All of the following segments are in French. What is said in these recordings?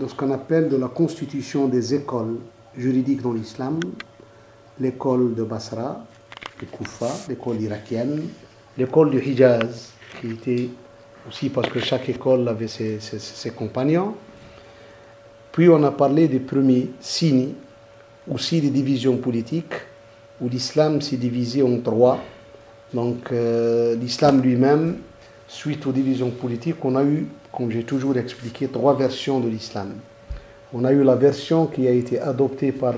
de ce qu'on appelle de la constitution des écoles juridiques dans l'islam, l'école de Basra, de Koufa, l'école irakienne, l'école du Hijaz, qui était aussi parce que chaque école avait ses compagnons. Puis on a parlé des premiers signes, aussi des divisions politiques, où l'islam s'est divisé en trois. Donc l'islam lui-même, suite aux divisions politiques, on a eu, comme j'ai toujours expliqué, trois versions de l'islam. On a eu la version qui a été adoptée par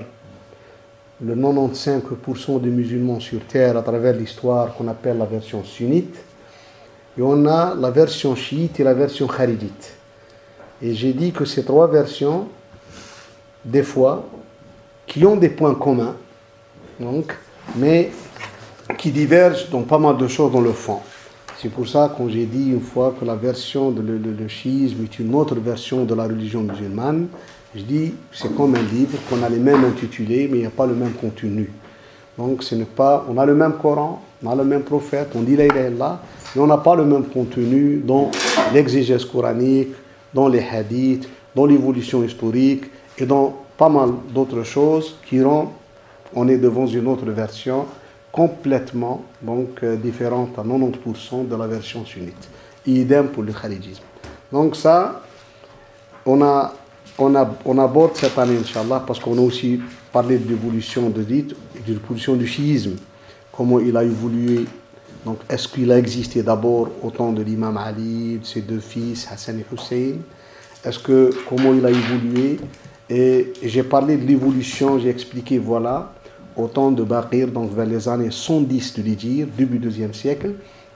le 95% des musulmans sur terre à travers l'histoire, qu'on appelle la version sunnite. Et on a la version chiite et la version kharidite. Et j'ai dit que ces trois versions, des fois, qui ont des points communs, donc, mais qui divergent dans pas mal de choses dans le fond. C'est pour ça que j'ai dit une fois que la version de le chiisme est une autre version de la religion musulmane. Je dis c'est comme un livre qu'on a les mêmes intitulés, mais il n'y a pas le même contenu. Donc ce n'est pas, on a le même Coran, on a le même prophète, on dit la ilaha illallah, mais on n'a pas le même contenu dans l'exégèse coranique, dans les hadiths, dans l'évolution historique et dans pas mal d'autres choses qui rendent, on est devant une autre version complètement donc, différente à 90% de la version sunnite. Idem pour le kharidisme. Donc ça, on aborde cette année, Inch'Allah, parce qu'on a aussi parlé de l'évolution de l'évolution du chiisme, comment il a évolué. Donc, est-ce qu'il a existé d'abord au temps de l'imam Ali, de ses deux fils, Hassan et Hussein? Comment il a évolué? Et j'ai parlé de l'évolution, j'ai expliqué, voilà, au temps de Baqir, donc vers les années 110 de l'Hijr, début 2e siècle,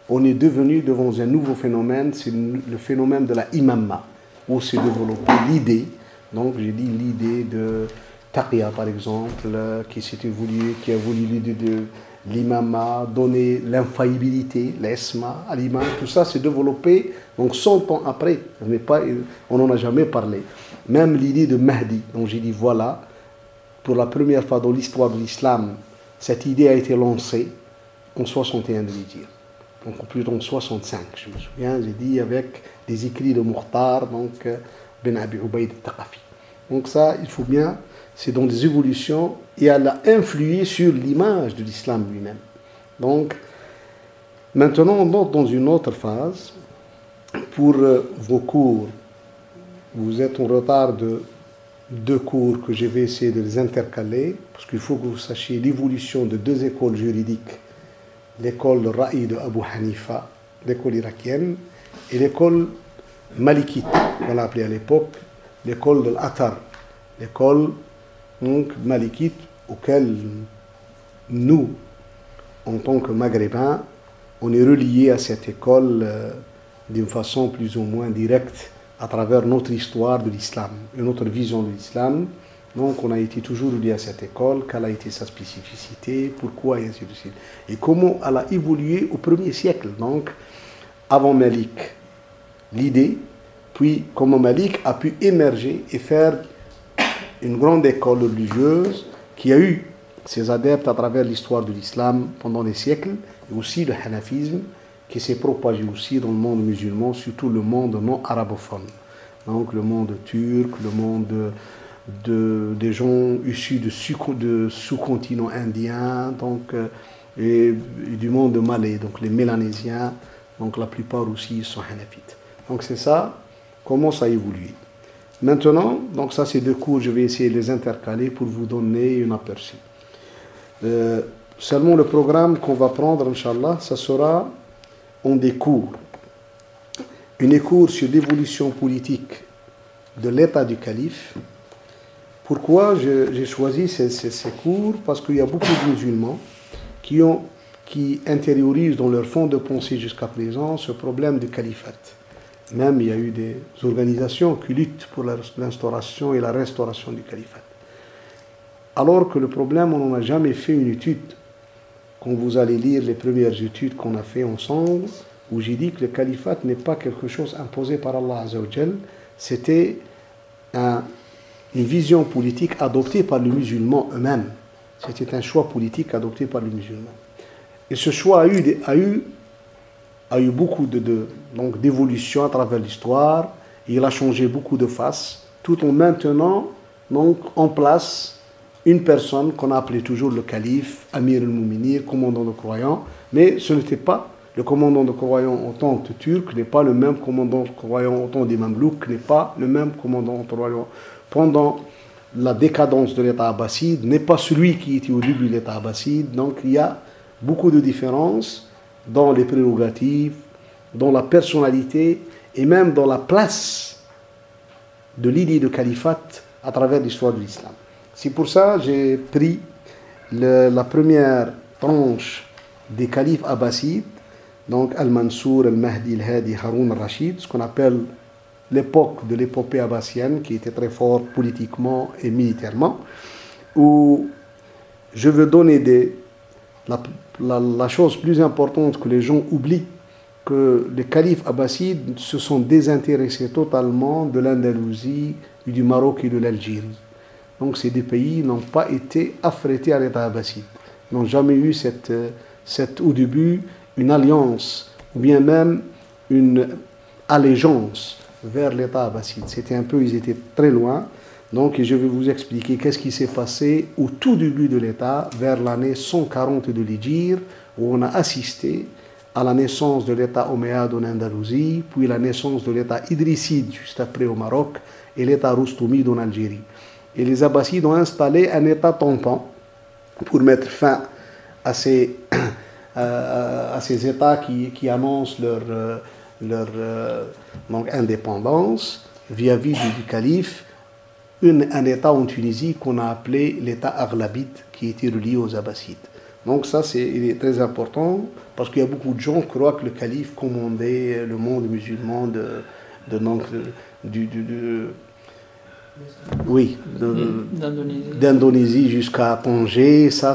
on est devenu devant un nouveau phénomène, c'est le phénomène de la imamma, où s'est développée l'idée. Donc j'ai dit l'idée de Taqiyya par exemple, qui a voulu l'idée de l'imamma, donner l'infaillibilité, l'esma à l'imam, tout ça s'est développé donc 100 ans après, on n'en a jamais parlé. Même l'idée de Mahdi, donc j'ai dit voilà, pour la première fois dans l'histoire de l'islam, cette idée a été lancée en 61 de l'Hijr, donc plutôt en 65, je me souviens, j'ai dit avec des écrits de Mukhtar, donc Ben Abi Ubayd al-Thaqafi. Donc ça, il faut bien, c'est dans des évolutions, et elle a influé sur l'image de l'islam lui-même. Donc, maintenant, on entre dans une autre phase. Pour vos cours, vous êtes en retard de 2 cours que je vais essayer de les intercaler, parce qu'il faut que vous sachiez l'évolution de 2 écoles juridiques, l'école de Ra'i de Abu Hanifa, l'école irakienne, et l'école malikite, qu'on l'a appelée à l'époque, l'école de l'Athar, l'école donc malikite, auquel nous, en tant que maghrébins, on est reliés à cette école d'une façon plus ou moins directe à travers notre histoire de l'islam et notre vision de l'islam. Donc on a été toujours reliés à cette école, quelle a été sa spécificité, pourquoi, et ainsi de suite. Et comment elle a évolué au 1er siècle, donc avant Malik, l'idée, puis comment Malik a pu émerger et faire une grande école religieuse qui a eu ses adeptes à travers l'histoire de l'islam pendant des siècles, et aussi le hanafisme, qui s'est propagé aussi dans le monde musulman, surtout le monde non arabophone. Donc le monde turc, le monde des gens issus de sous-continent indien, donc, et du monde malais, donc les Mélanésiens, donc la plupart aussi sont hanafites. Donc c'est ça, comment ça a évolué. Maintenant, donc ça c'est 2 cours, je vais essayer de les intercaler pour vous donner un aperçu. Seulement le programme qu'on va prendre, Inch'Allah, ça sera en des cours. Une cours sur l'évolution politique de l'état du calife. Pourquoi j'ai choisi ces cours? Parce qu'il y a beaucoup de musulmans qui intériorisent dans leur fond de pensée jusqu'à présent ce problème du califat. Même il y a eu des organisations qui luttent pour l'instauration et la restauration du califat. Alors que le problème, on n'en a jamais fait une étude. Quand vous allez lire les premières études qu'on a fait ensemble, où j'ai dit que le califat n'est pas quelque chose imposé par Allah Azza wa Jal, c'était une vision politique adoptée par les musulmans eux-mêmes. C'était un choix politique adopté par les musulmans. Et ce choix a eu beaucoup d'évolution à travers l'histoire. Il a changé beaucoup de faces. tout en maintenant donc, en place une personne qu'on a appelée toujours le calife, Amir al-Mouminir, commandant de croyants, mais ce n'était pas le commandant de croyants en tant que turc, n'est pas le même commandant de croyants en tant des Mamelouks, n'est pas le même commandant de croyants pendant la décadence de l'État abbasside, n'est pas celui qui était au début de l'État abbasside. Donc il y a beaucoup de différences dans les prérogatives, dans la personnalité et même dans la place de l'idée de califat à travers l'histoire de l'islam. C'est pour ça que j'ai pris la première tranche des califes abbassides, donc Al-Mansour, Al-Mahdi, Al-Hadi, Haroun al-Rachid, ce qu'on appelle l'époque de l'épopée abbassienne, qui était très forte politiquement et militairement, où je veux donner la chose plus importante que les gens oublient, que les califes abbassides se sont désintéressés totalement de l'Andalousie, du Maroc et de l'Algérie. Donc ces deux pays n'ont pas été affrétés à l'État abbasside, n'ont jamais eu au début une alliance ou bien même une allégeance vers l'État abbasside. C'était un peu, ils étaient très loin. Donc je vais vous expliquer qu'est-ce qui s'est passé au tout début de l'État, vers l'année 140 de l'Hégire, où on a assisté à la naissance de l'État omeyyade en Andalousie, puis la naissance de l'État idrisside juste après au Maroc, et l'État roustoumide en Algérie. Et les Abbassides ont installé un État tampon pour mettre fin à ces États qui annoncent leur indépendance vis-à-vis du calife, un État en Tunisie qu'on a appelé l'État aghlabide, qui était relié aux Abbassides. Donc ça, il est très important, parce qu'il y a beaucoup de gens qui croient que le calife commandait le monde musulman d'Indonésie jusqu'à Tanger. Ça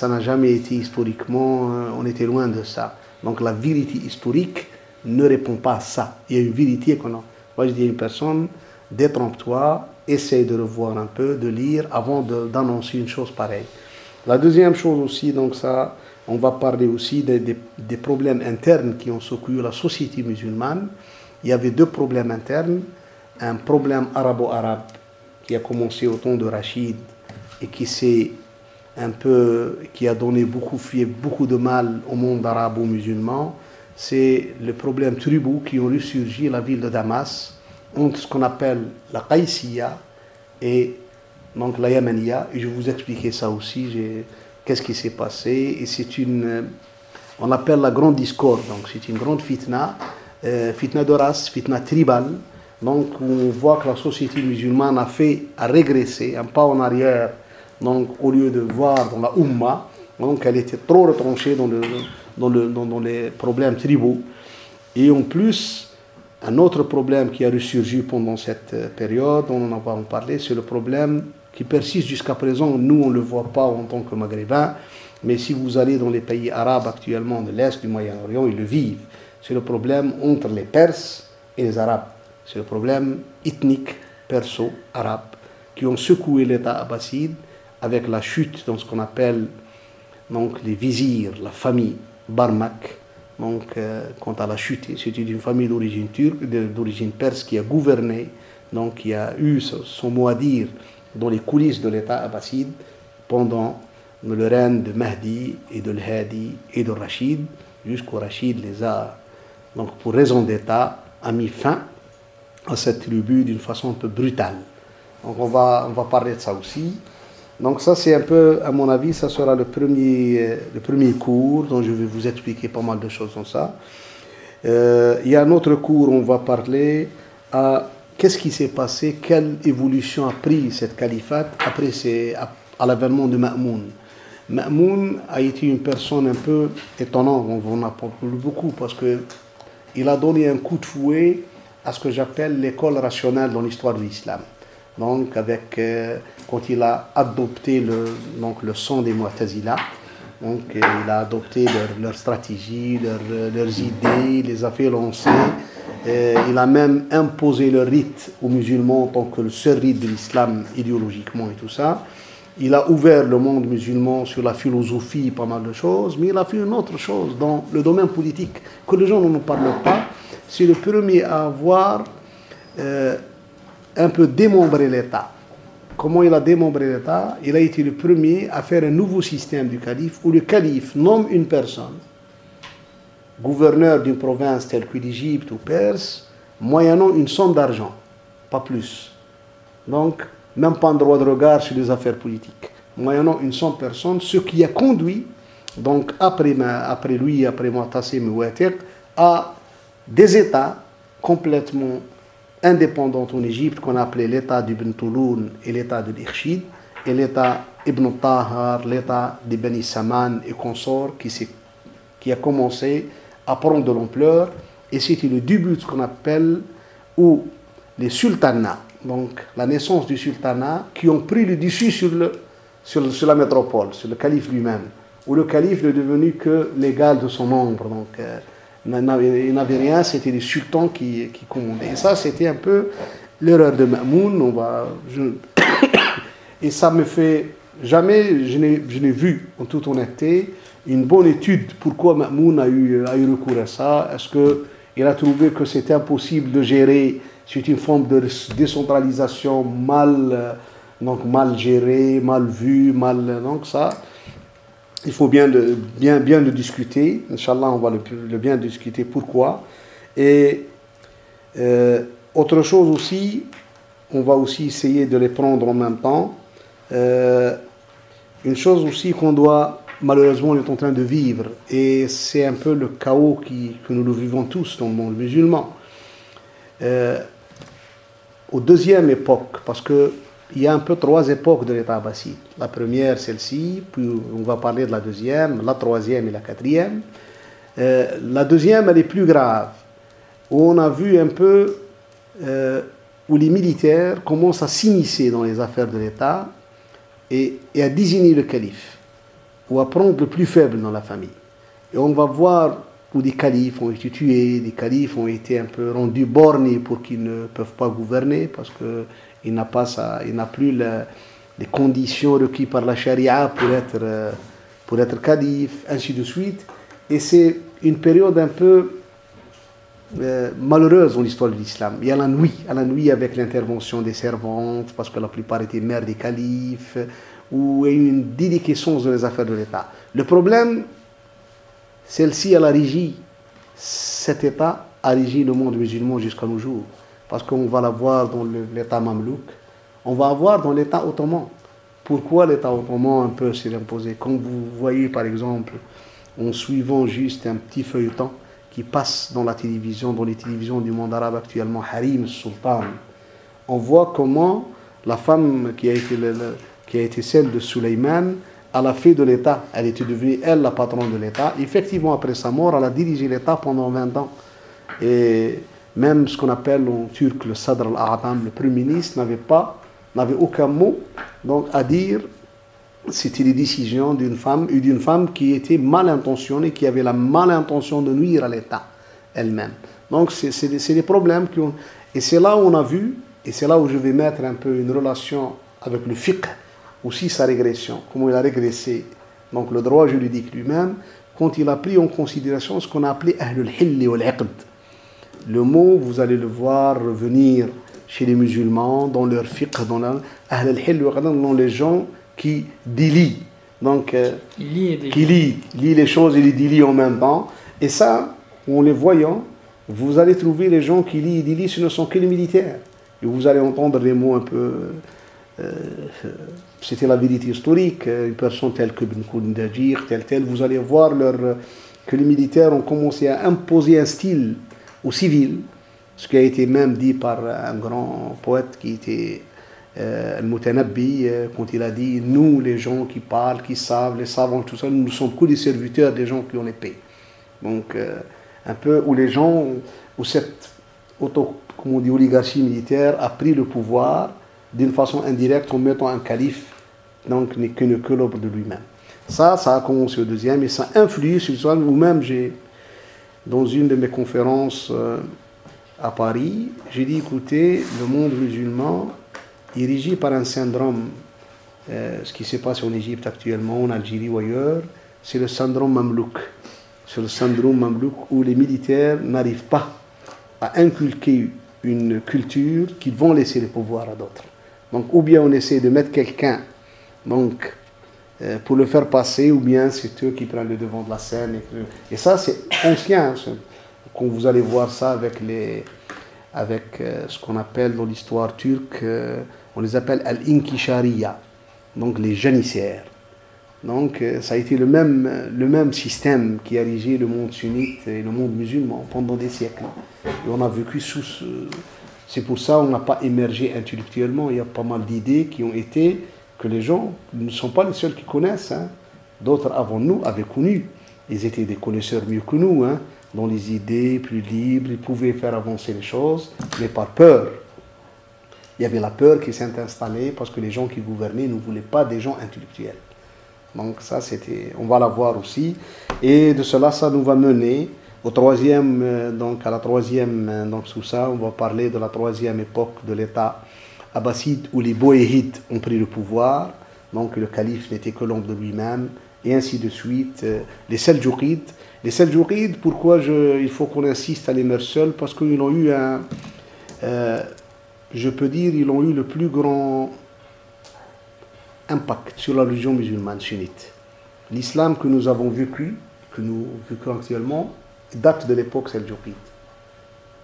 n'a jamais été historiquement, on était loin de ça. Donc la vérité historique ne répond pas à ça. Il y a une vérité qu'on a. Moi je dis à une personne, détrompe-toi, essaye de revoir un peu, de lire avant d'annoncer une chose pareille. La deuxième chose aussi, donc ça, on va parler aussi des problèmes internes qui ont secoué la société musulmane. Il y avait deux problèmes internes. Un problème arabo-arabe qui a commencé au temps de Rachid et qui a donné fait beaucoup de mal au monde arabo-musulman. C'est le problème tribaux qui ont ressurgi la ville de Damas entre ce qu'on appelle la Qaïsiya et donc la Yamaniya. Et je vais vous expliquer ça aussi, qu'est-ce qui s'est passé. Et on appelle la grande discorde, donc c'est une grande fitna de race, fitna tribale. Donc on voit que la société musulmane a régressé, un pas en arrière, donc au lieu de voir dans la Ummah, donc elle était trop retranchée dans les problèmes tribaux. Et en plus, un autre problème qui a ressurgi pendant cette période, on en va en parler, c'est le problème qui persiste jusqu'à présent. Nous, on ne le voit pas en tant que Maghrébins, mais si vous allez dans les pays arabes actuellement de l'Est du Moyen-Orient, ils le vivent. C'est le problème entre les Perses et les Arabes. C'est le problème ethnique perso-arabe qui ont secoué l'État abbasside avec la chute dans ce qu'on appelle donc, les vizirs, la famille Barmak. Donc, quand elle a chuté, c'était une famille d'origine turque, d'origine perse qui a gouverné, donc qui a eu son mot à dire dans les coulisses de l'État abbasside pendant le règne de Mahdi et de Al-Hadi et de Rachid, jusqu'au Rachid les a, donc pour raison d'État, a mis fin à cette tribu d'une façon un peu brutale. Donc on va parler de ça aussi. Donc ça c'est un peu, à mon avis, ça sera le premier cours dont je vais vous expliquer pas mal de choses dans ça. Il y a un autre cours, on va parler à qu'est-ce qui s'est passé, quelle évolution a pris cette califat à l'avènement de Ma'moun. Ma'moun a été une personne un peu étonnante, on en a parlé beaucoup parce qu'il a donné un coup de fouet à ce que j'appelle l'école rationnelle dans l'histoire de l'islam. Donc, quand il a adopté le son des Mu'tazila, donc il a adopté leur stratégie, leurs idées, il les a fait lancer. Il a même imposé le rite aux musulmans en tant que le seul rite de l'islam idéologiquement et tout ça. Il a ouvert le monde musulman sur la philosophie, pas mal de choses, mais il a fait une autre chose dans le domaine politique que les gens ne nous parlent pas. C'est le premier à avoir un peu démembré l'État. Comment il a démembré l'État? Il a été le premier à faire un nouveau système du calife, où le calife nomme une personne, gouverneur d'une province telle que l'Égypte ou Perse, moyennant une somme d'argent, pas plus. Donc, même pas un droit de regard sur les affaires politiques. Moyennant une somme de personnes, ce qui a conduit, donc après Mu'tasim Ouatir, à des États complètement indépendants en Égypte, qu'on appelait l'État d'Ibn Touloun et l'État de l'Irshid, et l'État Ibn Tahar, l'État des Beni Saman et consorts, qui a commencé à prendre de l'ampleur, et c'était le début de ce qu'on appelle, ou les sultanats, donc la naissance du sultanat, qui ont pris le dessus sur la métropole, sur le calife lui-même, où le calife n'est devenu que l'égal de son nombre, donc il n'avait rien, c'était les sultans qui commandaient. Et ça, c'était un peu l'erreur de Ma'moun. Et ça me fait jamais, je n'ai vu, en toute honnêteté, une bonne étude pourquoi Ma'moun a eu recours à ça. Est-ce qu'il a trouvé que c'était impossible de gérer? C'est une forme de décentralisation mal gérée, mal vue, donc ça, il faut bien le discuter. Inch'Allah, on va le bien discuter pourquoi. Et autre chose aussi, on va aussi essayer de les prendre en même temps. Une chose aussi qu'on doit, malheureusement, on est en train de vivre, et c'est un peu le chaos que nous vivons tous dans le monde musulman. Aux deuxième époque, parce qu'il y a un peu trois époques de l'État abbasside. La première, celle-ci, puis on va parler de la deuxième, la troisième et la quatrième. La deuxième, elle est plus grave, où on a vu un peu où les militaires commencent à s'immiscer dans les affaires de l'État et à désigner le calife, ou à prendre le plus faible dans la famille. Et on va voir où des califes ont été tués, des califes ont été un peu rendus bornés pour qu'ils ne peuvent pas gouverner, parce qu'il n'a plus les conditions requises par la charia pour être calife, ainsi de suite. Et c'est une période un peu malheureuse dans l'histoire de l'islam. Il y a la nuit avec l'intervention des servantes, parce que la plupart étaient mères des califes, où il y a eu une déliquescence dans les affaires de l'État. Le problème, celle-ci, elle a régi, cet État a régi le monde musulman jusqu'à nos jours. Parce qu'on va l'avoir dans l'État mamelouk, on va avoir dans l'État ottoman. Pourquoi l'État ottoman un peu s'est imposé? Comme vous voyez par exemple, en suivant juste un petit feuilleton qui passe dans les télévisions du monde arabe actuellement, Harim Sultan, on voit comment la femme qui a été celle de Sulayman, elle a fait de l'État, elle était devenue, elle, la patronne de l'État. Effectivement, après sa mort, elle a dirigé l'État pendant 20 ans. Et même ce qu'on appelle en turc le Sadr al-A'tam, le Premier ministre, n'avait aucun mot donc, à dire. C'était les décisions d'une femme qui était mal intentionnée, qui avait la malintention de nuire à l'État elle-même. Donc, c'est des problèmes Et c'est là où on a vu, et c'est là où je vais mettre un peu une relation avec le fiqh, aussi sa régression, comment il a régressé, donc le droit juridique lui-même, quand il a pris en considération ce qu'on a appelé Ahlul Hill wal Aqd. Le mot, vous allez le voir revenir chez les musulmans, dans leur fiqh, dans Ahlul Hill wal Aqd, dans les gens qui délient, donc qui lient les choses et les délient en même temps. Et ça, en les voyant, vous allez trouver les gens qui lient et délient, ce ne sont que les militaires. Et vous allez entendre des mots un peu... c'était la vérité historique, une personne telle que Ibn Khaldun, telle, vous allez voir que les militaires ont commencé à imposer un style aux civils, ce qui a été même dit par un grand poète qui était Al-Mutanabbi, quand il a dit, nous les gens qui parlent, qui savent, les savants, tout ça, nous ne sommes que des serviteurs des gens qui ont l'épée. Donc un peu où les gens, où cette oligarchie militaire a pris le pouvoir d'une façon indirecte en mettant un calife, donc n'est que l'ombre de lui-même. Ça a commencé au deuxième, et ça influe sur l'islam. Ou-même, dans une de mes conférences à Paris, j'ai dit, écoutez, le monde musulman est régi par un syndrome. Ce qui se passe en Égypte actuellement, en Algérie ou ailleurs, c'est le syndrome mamelouk. C'est le syndrome mamelouk où les militaires n'arrivent pas à inculquer une culture qu'ils vont laisser le pouvoir à d'autres. Donc, ou bien on essaie de mettre quelqu'un donc, pour le faire passer, ou bien c'est eux qui prennent le devant de la scène. Et ça, c'est ancien. Quand vous allez voir ça avec ce qu'on appelle dans l'histoire turque, on les appelle al-inkishariya, donc les janissaires. Donc, ça a été le même système qui a régé le monde sunnite et le monde musulman pendant des siècles. Et on a vécu sous ce... C'est pour ça qu'on n'a pas émergé intellectuellement. Il y a pas mal d'idées qui ont été que les gens ne sont pas les seuls qui connaissent. Hein. D'autres avant nous avaient connu. Ils étaient des connaisseurs mieux que nous, hein, dans les idées plus libres. Ils pouvaient faire avancer les choses, mais par peur. Il y avait la peur qui s'est installée parce que les gens qui gouvernaient ne voulaient pas des gens intellectuels. Donc ça, on va la voir aussi. Et de cela, ça nous va mener au troisième, donc à la troisième, donc sous ça, on va parler de la troisième époque de l'État abbasside où les Boéhides ont pris le pouvoir. Donc le calife n'était que l'homme de lui-même, et ainsi de suite. Les Seldjoukides. Les Seldjoukides, pourquoi il faut qu'on insiste à les mettre seuls? Parce qu'ils ont eu je peux dire, ils ont eu le plus grand impact sur la religion musulmane sunnite. L'islam que nous avons vécu actuellement, date de l'époque seldjoukide.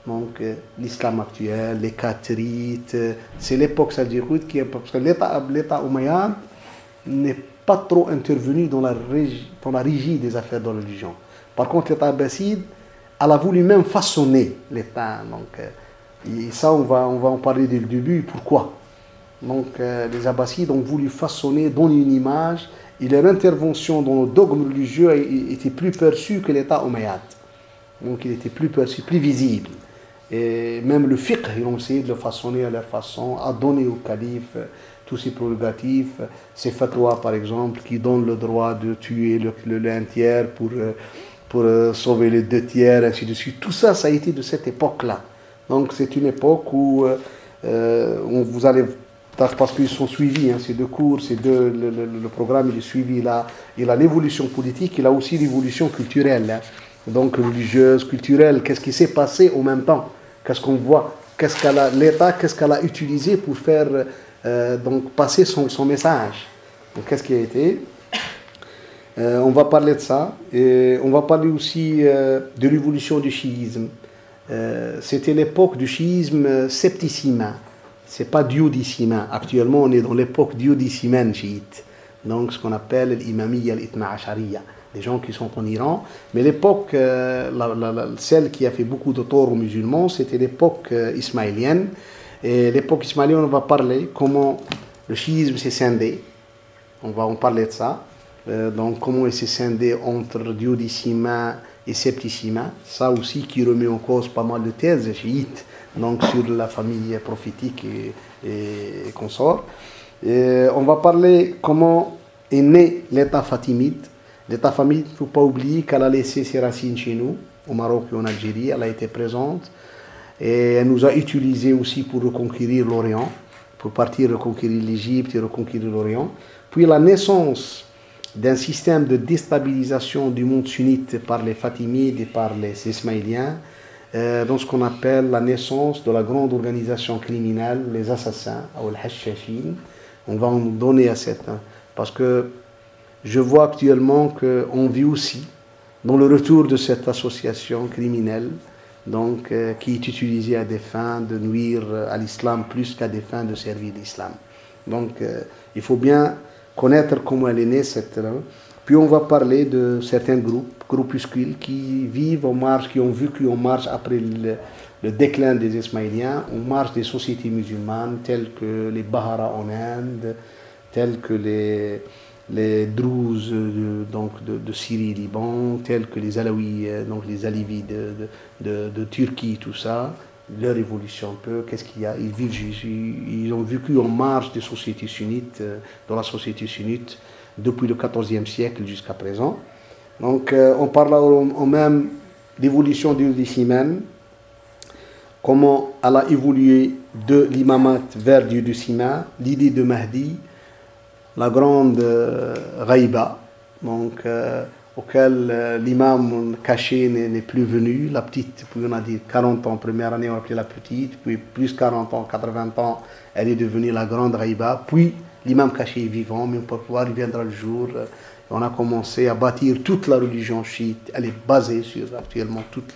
Donc l'islam actuel, les Qatrites, c'est l'époque seldjoukide qui est... Parce que l'État omeyyade n'est pas trop intervenu dans la régie des affaires de la religion. Par contre, l'État abbasside, elle a voulu même façonner l'État. Donc, et ça, on va en parler dès le début. Pourquoi? Donc, les Abbassides ont voulu façonner, donner une image, et leur intervention dans le dogme religieux était plus perçue que l'État omeyyade. Donc, il était plus perçu, plus visible. Et même le fiqh, ils ont essayé de le façonner à leur façon, à donner au calife tous ses prérogatives, ses fatwas, par exemple, qui donnent le droit de tuer l'un tiers pour sauver les deux tiers, ainsi de suite. Tout ça, ça a été de cette époque-là. Donc, c'est une époque où vous allez... Parce qu'ils sont suivis, hein, ces deux cours, le programme il est suivi là. Il a l'évolution politique, il a aussi l'évolution culturelle. Hein. Donc religieuse, culturelle, qu'est-ce qui s'est passé en même temps? Qu'est-ce qu'on voit? L'État, qu'est-ce qu'elle a utilisé pour faire donc passer son message? Donc qu'est-ce qui a été? On va parler de ça. Et on va parler aussi de l'évolution du chiisme. C'était l'époque du chiisme septissima. C'est pas duodécimain. Actuellement, on est dans l'époque duodécimaine chiite. Donc, ce qu'on appelle l'imamiyya al-ithna ashariya. Les gens qui sont en Iran. Mais l'époque, celle qui a fait beaucoup de tort aux musulmans, c'était l'époque ismaélienne. Et l'époque ismaélienne, on va parler comment le chiisme s'est scindé. On va en parler de ça. Donc, comment il s'est scindé entre duodécimain et septissima. Ça aussi qui remet en cause pas mal de thèses chiites. Donc sur la famille prophétique et consorts. On va parler comment est né l'État fatimide. L'État fatimide, il ne faut pas oublier qu'elle a laissé ses racines chez nous, au Maroc et en Algérie. Elle a été présente. Et elle nous a utilisés aussi pour reconquérir l'Orient, pour partir reconquérir l'Égypte et reconquérir l'Orient. Puis la naissance d'un système de déstabilisation du monde sunnite par les Fatimides et par les Ismaéliens, dans ce qu'on appelle la naissance de la grande organisation criminelle, les assassins, ou les hachachin. On va en donner à cette... Parce que je vois actuellement qu'on vit aussi dans le retour de cette association criminelle, donc, qui est utilisée à des fins de nuire à l'islam plus qu'à des fins de servir l'islam. Donc, il faut bien connaître comment elle est née, cette... Puis on va parler de certains groupuscules qui vivent en marge, qui ont vécu en marge après le déclin des Ismaéliens, en marge des sociétés musulmanes, telles que les Bahara en Inde, telles que les Druzes de Syrie et Liban, tels que les Alaouis, donc les Alivis de Turquie, tout ça, leur évolution un peu, qu'est-ce qu'il y a? Ils ont vécu en marge des sociétés sunnites, dans la société sunnite, depuis le XIVe siècle jusqu'à présent. Donc on parle en même d'évolution du décimène, comment elle a évolué de l'imamat vers du décimène, l'idée de Mahdi, la grande Ghaïba. Donc auquel l'imam caché n'est plus venu. La petite, puis on a dit 40 ans, première année on a appelé la petite, puis plus 40 ans, 80 ans, elle est devenue la grande Raïba. Puis l'imam caché est vivant, mais pour pouvoir, il viendra le jour. On a commencé à bâtir toute la religion chiite. Elle est basée sur, actuellement, toute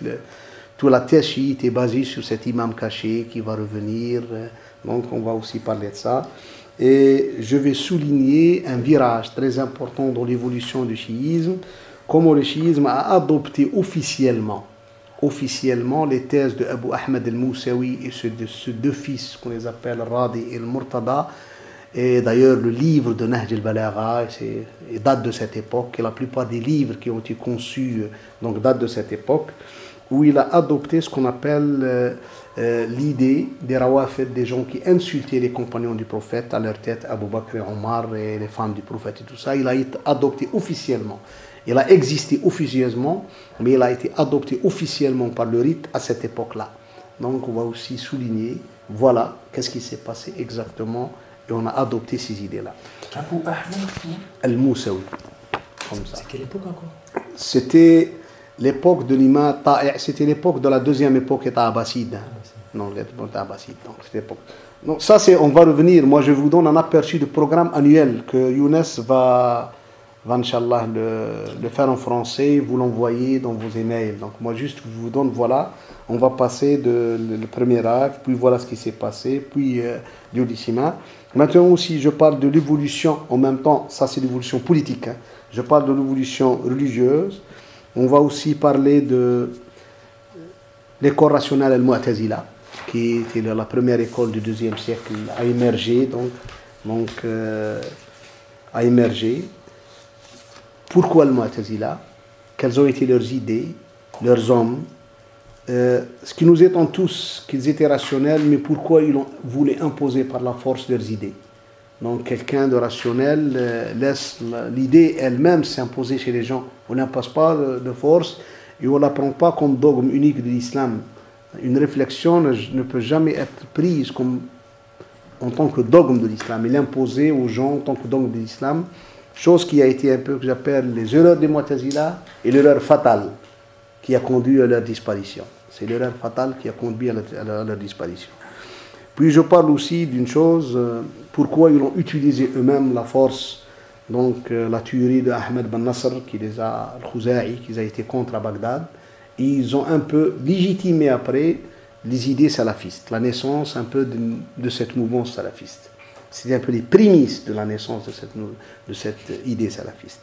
la thèse chiite est basée sur cet imam caché qui va revenir. Donc on va aussi parler de ça. Et je vais souligner un virage très important dans l'évolution du chiisme, comment le chiisme a adopté officiellement les thèses de Abu Ahmed al-Moussawi et ceux de ses deux fils qu'on les appelle Radi et al-Murtada. Et d'ailleurs le livre de Nahj al-Balagha date de cette époque, et la plupart des livres qui ont été conçus donc datent de cette époque, où il a adopté ce qu'on appelle l'idée des rawafid, des gens qui insultaient les compagnons du prophète, à leur tête Abu Bakr et Omar et les femmes du prophète et tout ça. Il a été adopté officiellement. Il a existé officieusement, mais il a été adopté officiellement par le rite à cette époque-là. Donc on va aussi souligner, voilà, qu'est-ce qui s'est passé exactement, et on a adopté ces idées-là. Abu Ahmed al-Moussawi, comme ça. C'est quelle époque encore? C'était l'époque de l'imam Ta'i', c'était l'époque de la deuxième époque État abbasside. Non, l'époque abbasside. Donc, cette époque. Donc ça, on va revenir. Moi, je vous donne un aperçu du programme annuel que Younes va Inch'Allah, le faire en français, vous l'envoyer dans vos emails. Donc moi, juste, je vous donne, voilà, on va passer le premier acte, puis voilà ce qui s'est passé, puis l'Udissima. Maintenant aussi, je parle de l'évolution, en même temps, ça c'est l'évolution politique. Hein. Je parle de l'évolution religieuse. On va aussi parler de l'école rationnelle al-Mu'tazila, qui était la première école du deuxième siècle à émerger, à émerger. Pourquoi al-Mu'tazila? Quelles ont été leurs idées, leurs hommes? Ce qui nous étonne tous, qu'ils étaient rationnels, mais pourquoi ils voulaient imposer par la force leurs idées? Donc quelqu'un de rationnel laisse l'idée elle-même s'imposer chez les gens. On n'impose pas de force et on ne la prend pas comme dogme unique de l'islam. Une réflexion ne peut jamais être prise en tant que dogme de l'islam. Il est imposé aux gens en tant que dogme de l'islam, chose qui a été un peu que j'appelle les erreurs des Mu'tazila et l'erreur fatale qui a conduit à leur disparition. C'est l'erreur fatale qui a conduit à leur disparition. Puis je parle aussi d'une chose, pourquoi ils ont utilisé eux-mêmes la force, donc la tuerie de Ahmed Ben Nasr, al-Khouza'i, qui a été contre à Bagdad, et ils ont un peu légitimé après les idées salafistes, la naissance un peu de cette mouvance salafiste. C'était un peu les prémices de la naissance de cette idée salafiste.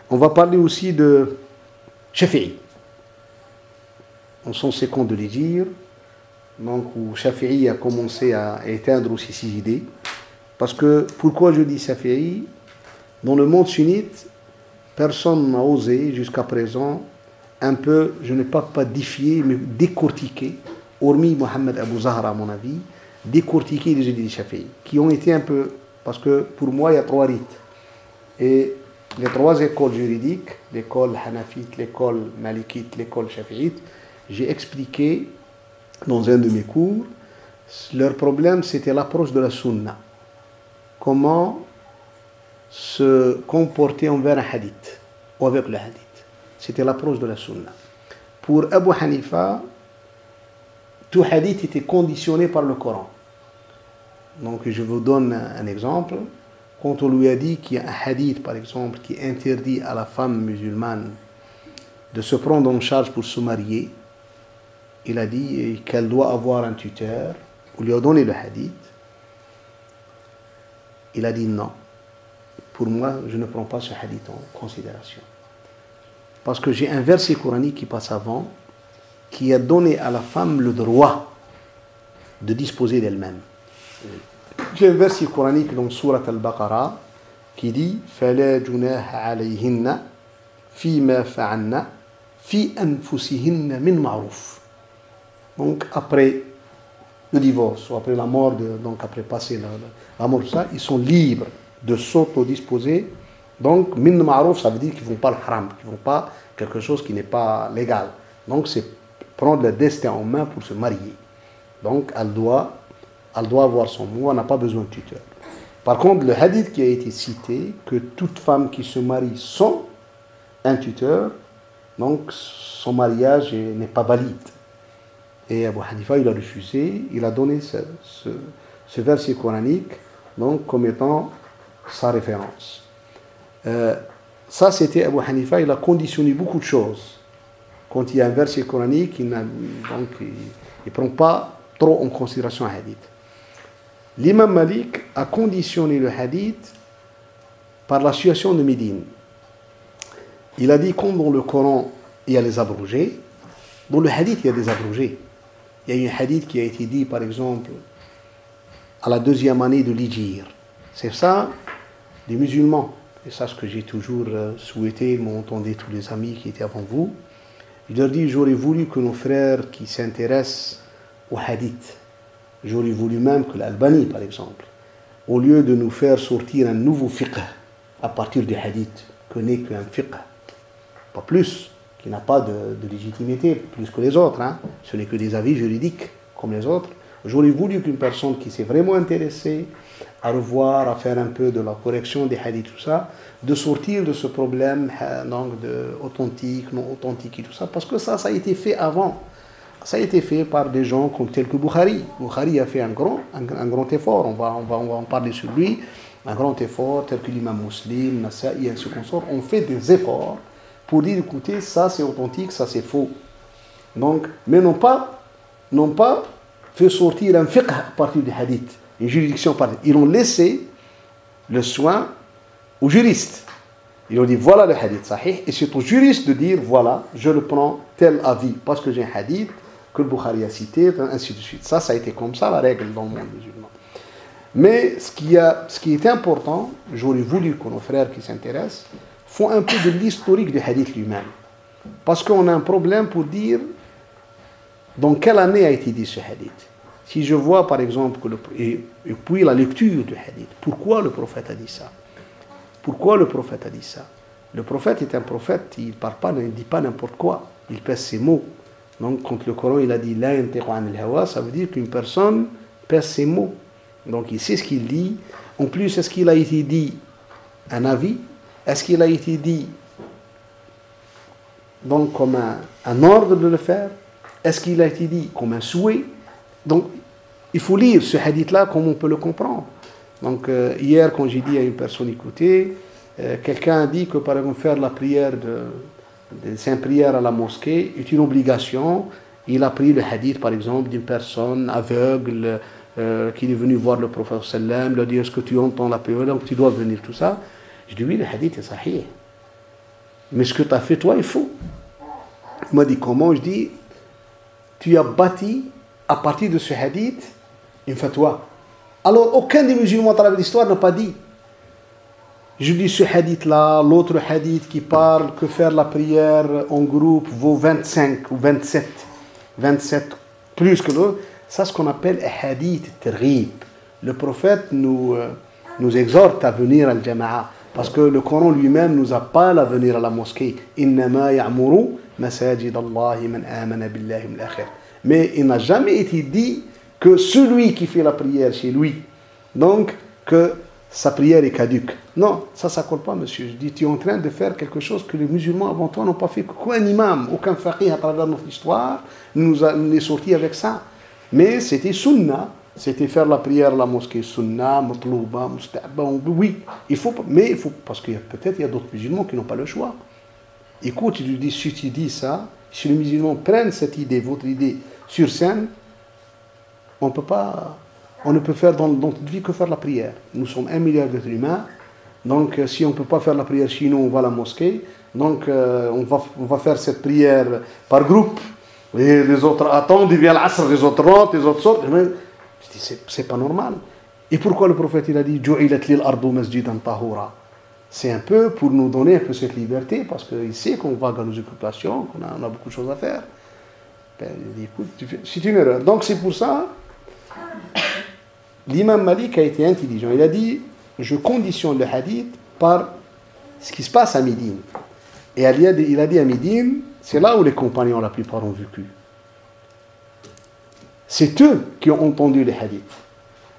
On va parler aussi de Shafi'i. On s'en sait compte de les dire. Donc, où Shafi'i a commencé à éteindre aussi ses idées. Parce que, pourquoi je dis Shafi'i? Dans le monde sunnite, personne n'a osé jusqu'à présent, un peu, je n'ai pas défier, mais décortiquer, hormis Mohammed Abu Zahra à mon avis, décortiquer les idées de Shafi'i, qui ont été un peu, parce que pour moi il y a trois rites. Et les trois écoles juridiques, l'école Hanafite, l'école Malikite, l'école Shafi'ite, j'ai expliqué dans un de mes cours, leur problème c'était l'approche de la sunna. Comment se comporter envers un hadith, ou avec le hadith. C'était l'approche de la sunna. Pour Abu Hanifa, tout hadith était conditionné par le Coran. Donc je vous donne un exemple. Quand on lui a dit qu'il y a un hadith, par exemple, qui interdit à la femme musulmane de se prendre en charge pour se marier, il a dit qu'elle doit avoir un tuteur. On lui a donné le hadith. Il a dit non. Pour moi, je ne prends pas ce hadith en considération. Parce que j'ai un verset coranique qui passe avant, qui a donné à la femme le droit de disposer d'elle-même. J'ai un verset coranique dans Surat al-Baqarah qui dit فَلَا جُنَاهَ عَلَيْهِنَّ فِي مَا فَعَلْنَ فِي أَنفُسِهِنَّ مِنْ مَعْرُوفٍ. Donc après le divorce, ou après la mort, donc après passer la mort, ça, ils sont libres de s'auto-disposer. Donc, min ma'rouf, ça veut dire qu'ils ne font pas le haram, qu'ils ne font pas quelque chose qui n'est pas légal. Donc, c'est prendre le destin en main pour se marier. Donc, elle doit avoir son mot, elle n'a pas besoin de tuteur. Par contre, le hadith qui a été cité, que toute femme qui se marie sans un tuteur, donc son mariage n'est pas valide. Et Abu Hanifa, il a refusé, il a donné ce verset coranique donc, comme étant sa référence. Ça, c'était Abu Hanifa, il a conditionné beaucoup de choses. Quand il y a un verset coranique, il ne prend pas trop en considération un hadith. L'imam Malik a conditionné le hadith par la situation de Médine. Il a dit, comme dans le Coran, il y a les abrogés, dans le hadith, il y a des abrogés. Il y a un hadith qui a été dit, par exemple, à la 2e année de l'Hijr. C'est ça, les musulmans. Et ça, ce que j'ai toujours souhaité, m'ont entendu tous les amis qui étaient avant vous. Je leur dis, j'aurais voulu que nos frères qui s'intéressent au hadith, j'aurais voulu même que l'Albanie, par exemple, au lieu de nous faire sortir un nouveau fiqh à partir du hadith, que n'est qu'un fiqh, pas plus, qui n'a pas de légitimité, plus que les autres, hein. Ce n'est que des avis juridiques comme les autres. J'aurais voulu qu'une personne qui s'est vraiment intéressée à revoir, à faire un peu de la correction des hadiths, tout ça, de sortir de ce problème donc de authentique, non authentique et tout ça, parce que ça a été fait avant. Ça a été fait par des gens comme tel que Bukhari. Bukhari a fait un grand effort, on va en parler sur lui, un grand effort, tel que l'imam Muslim, Nasa'i et ainsi de suite. On fait des efforts pour dire, écoutez, ça c'est authentique, ça c'est faux. Donc, mais non pas fait sortir un fiqh à partir du hadith, une juridiction par hadith. Ils ont laissé le soin aux juristes. Ils ont dit, voilà le hadith sahih, et c'est au juriste de dire, voilà, je le prends tel avis, parce que j'ai un hadith que le Bukhari a cité, ainsi de suite. Ça a été comme ça la règle dans le monde musulman. Mais ce qui est important, j'aurais voulu que nos frères qui s'intéressent font un peu de l'historique du hadith lui-même. Parce qu'on a un problème pour dire dans quelle année a été dit ce hadith. Si je vois par exemple, et puis la lecture du hadith, pourquoi le prophète a dit ça? Pourquoi le prophète a dit ça? Le prophète est un prophète, il ne dit pas n'importe quoi, il pèse ses mots. Donc quand le Coran il a dit la yantiqu anil hawa, ça veut dire qu'une personne pèse ses mots. Donc il sait ce qu'il dit. En plus, est-ce qu'il a été dit un avis? Est-ce qu'il a été dit donc comme un ordre de le faire? Est-ce qu'il a été dit comme un souhait? Donc il faut lire ce hadith-là comme on peut le comprendre. Donc hier quand j'ai dit à une personne, écoutez, quelqu'un a dit que par exemple faire la prière de sainte prière à la mosquée est une obligation. Il a pris le hadith par exemple d'une personne aveugle qui est venue voir le prophète sallam, lui a dit est-ce que tu entends la prière, donc tu dois venir, tout ça. Je dis oui, le hadith est sahih. Mais ce que tu as fait toi, il faut. Il m'a dit comment? Je dis tu as bâti à partir de ce hadith une fatwa. Alors aucun des musulmans à travers l'histoire n'a pas dit. Je dis ce hadith-là, l'autre hadith qui parle que faire la prière en groupe vaut 25 ou 27 plus que l'autre. Ça, c'est ce qu'on appelle un hadith terrible. Le prophète nous exhorte à venir à al-jama'a. Parce que le Coran lui-même nous appelle à venir à la mosquée. Innama ya'muru masajid Allahi man amana billahi wal akhir. Mais il n'a jamais été dit que celui qui fait la prière chez lui, donc que sa prière est caduque. Non, ça ne colle pas, monsieur. Je dis, tu es en train de faire quelque chose que les musulmans avant toi n'ont pas fait. Aucun imam, aucun faqih à travers notre histoire nous est sorti avec ça. Mais c'était sunnah. C'était faire la prière à la mosquée sunnah, matlouba, musta'ba. Oui, il faut, mais il faut, parce que peut-être il y a d'autres musulmans qui n'ont pas le choix. Écoute, je lui dis, si tu dis ça, si les musulmans prennent cette idée, votre idée, sur scène, on ne peut faire dans notre vie que faire la prière. Nous sommes 1 milliard d'êtres humains, donc si on ne peut pas faire la prière chez nous, on va à la mosquée, donc on va faire cette prière par groupe, et les autres attendent, ils viennent à l'asr, les autres rentrent, les autres sortent. Je dis, c'est pas normal. Et pourquoi le prophète il a dit Ju'ilat lil ardu masjidan tahura? C'est un peu pour nous donner un peu cette liberté, parce qu'il sait qu'on va dans nos occupations, qu'on a beaucoup de choses à faire. Ben, il dit, écoute, c'est une erreur. Donc c'est pour ça, l'imam Malik a été intelligent. Il a dit, je conditionne le hadith par ce qui se passe à Médine. Et il a dit à Médine, c'est là où les compagnons la plupart ont vécu. C'est eux qui ont entendu les hadiths.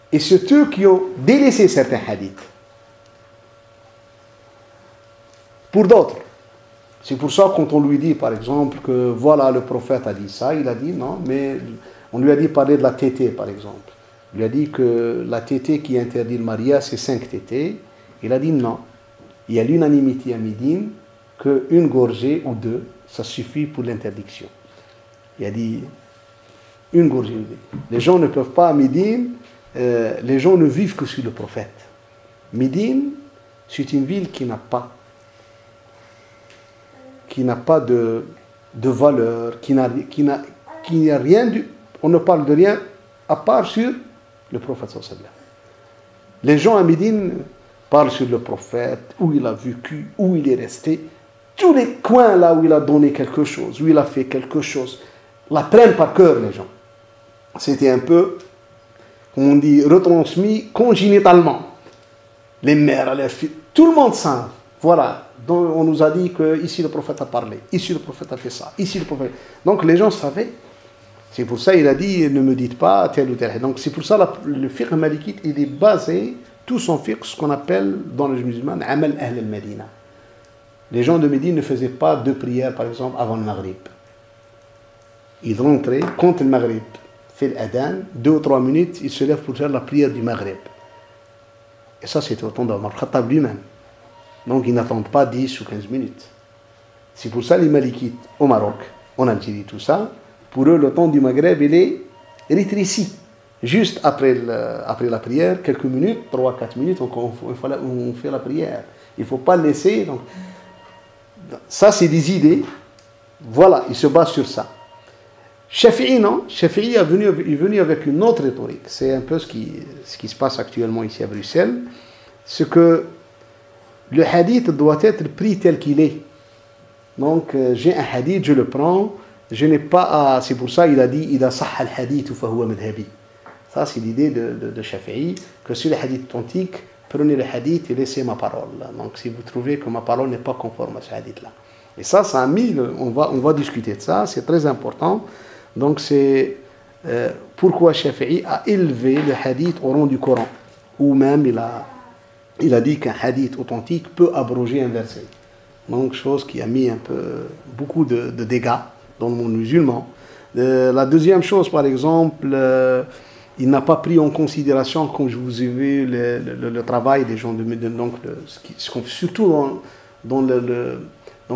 Et c'est eux qui ont délaissé certains hadiths. Pour d'autres. C'est pour ça quand on lui dit par exemple que voilà le prophète a dit ça, il a dit non, mais on lui a dit parler de la tétée par exemple. Il lui a dit que la tétée qui interdit le mariage c'est 5 tétées. Il a dit non. Il y a l'unanimité à Médine qu'une gorgée ou 2, ça suffit pour l'interdiction. Il a dit une gorgée ou 2. Les gens ne peuvent pas à Médine, les gens ne vivent que sur le prophète. Médine, c'est une ville qui n'a pas de valeur, qui n'a rien, on ne parle de rien à part sur le prophète sallallahu alayhi wa sallam. Les gens à Médine parlent sur le prophète, où il a vécu, où il est resté, tous les coins là où il a donné quelque chose, où il a fait quelque chose, l'apprennent par cœur les gens. C'était un peu, comme on dit, retransmis congénitalement. Les mères, les filles, tout le monde sait. Voilà, donc on nous a dit que ici le prophète a parlé, ici le prophète a fait ça, ici le prophète. Donc les gens savaient. C'est pour ça qu'il a dit ne me dites pas tel ou tel. Donc c'est pour ça le fiqh malikite il est basé, tout son fiqh, ce qu'on appelle dans les musulmans, amal ahl al-Medina. Les gens de Médine ne faisaient pas 2 prières par exemple avant le Maghrib. Ils rentraient, quand le Maghrib fait l'adhan, 2 ou 3 minutes, ils se lèvent pour faire la prière du Maghrib. Et ça c'était au temps d'Omar Khattab lui-même. Donc ils n'attendent pas 10 ou 15 minutes. C'est pour ça les Malikites au Maroc, en Algérie, tout ça, pour eux le temps du Maghreb il est rétréci. Juste après la prière, quelques minutes, 3-4 minutes, on fait la prière. Il ne faut pas laisser. Donc, ça c'est des idées. Voilà, il se base sur ça. Shafi'i, non. Shafi'i est venu avec une autre rhétorique. C'est un peu ce qui se passe actuellement ici à Bruxelles. C'est que le hadith doit être pris tel qu'il est. Donc, j'ai un hadith, je le prends. Je n'ai pas à... C'est pour ça qu'il a dit « Ida sah al-hadith ou fahuwa madhabi ». Ça, c'est l'idée de Shafi'i, que sur les hadiths authentiques, prenez le hadith et laissez ma parole. Donc, si vous trouvez que ma parole n'est pas conforme à ce hadith-là. Et ça a mis... On va discuter de ça, c'est très important. Donc, c'est pourquoi Shafi'i a élevé le hadith au rang du Coran. Ou même, il a dit qu'un hadith authentique peut abroger un verset. Donc, chose qui a mis un peu beaucoup de dégâts dans le monde musulman. La deuxième chose, par exemple, il n'a pas pris en considération, comme je vous ai vu, le travail des gens donc surtout dans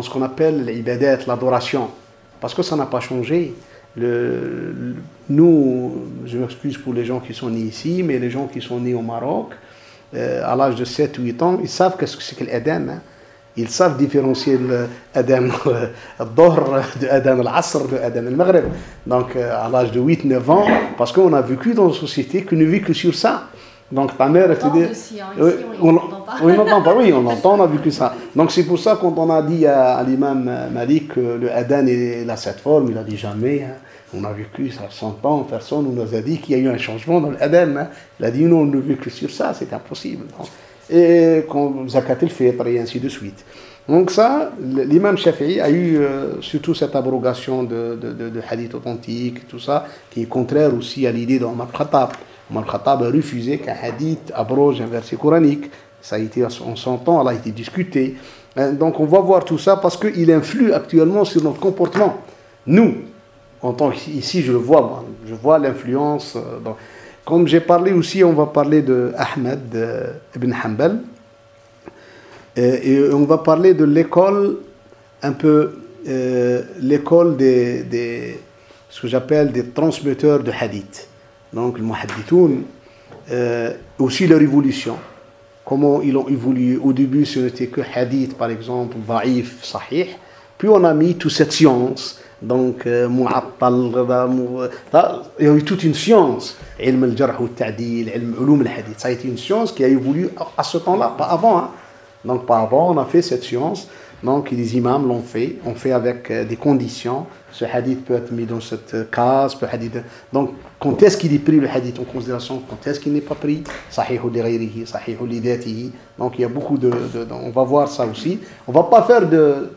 ce qu'on appelle l'ibadat, l'adoration, parce que ça n'a pas changé. Nous, je m'excuse pour les gens qui sont nés ici, mais les gens qui sont nés au Maroc, à l'âge de 7-8 ans, ils savent qu'est-ce que c'est que l'adhan. Hein? Ils savent différencier l'adhan al-Dohr de l'adhan al-Asr de l'adhan al-Maghrib. Donc, à l'âge de 8-9 ans, parce qu'on a vécu dans une société qui ne vit que sur ça. Donc, ta mère te dit... Aussi, hein, ici, on n'entend pas. On n'entend pas, oui, on l'entend, on a vécu ça. Donc, c'est pour ça, quand on a dit à l'imam Malik que le adhan il a cette forme, il a dit jamais. Hein. On a vécu ça 100 ans, personne nous a dit qu'il y a eu un changement dans l'adhan. Hein. Il a dit non, on ne vit que sur ça, c'est impossible. Donc, et quand zakat al-fitr et ainsi de suite. Donc ça, l'imam Shafi'i a eu surtout cette abrogation de hadith authentiques, tout ça, qui est contraire aussi à l'idée d'Omar Khattab. Omar Khattab a refusé qu'un hadith abroge un verset coranique. Ça a été en son temps, elle a été discuté. Donc on va voir tout ça parce qu'il influe actuellement sur notre comportement. Nous, en tant qu'ici, je le vois, moi, je vois l'influence. Comme j'ai parlé aussi, on va parler de Ahmed ibn Hanbal. Et on va parler de l'école, un peu, l'école ce que j'appelle des transmetteurs de hadith. Donc, le muhaddithoun, aussi la révolution. Comment ils ont évolué. Au début, ce n'était que hadith, par exemple, da'if, sahih. Puis on a mis toute cette science. Donc, mu'attal, il y a eu toute une science. Ilm al-jarh wa al-ta'dil, ilm ulum al-hadith. Ça a été une science qui a évolué à ce temps-là, pas avant. Hein. Donc, pas avant, on a fait cette science. Donc, les imams l'ont fait. On fait avec des conditions. Ce hadith peut être mis dans cette case. Donc, quand est-ce qu'il est pris le hadith en considération? Quand est-ce qu'il n'est pas pris? Sahihu li ghayrihi, sahihu li dhatihi. Donc, il y a beaucoup on va voir ça aussi. On ne va pas faire de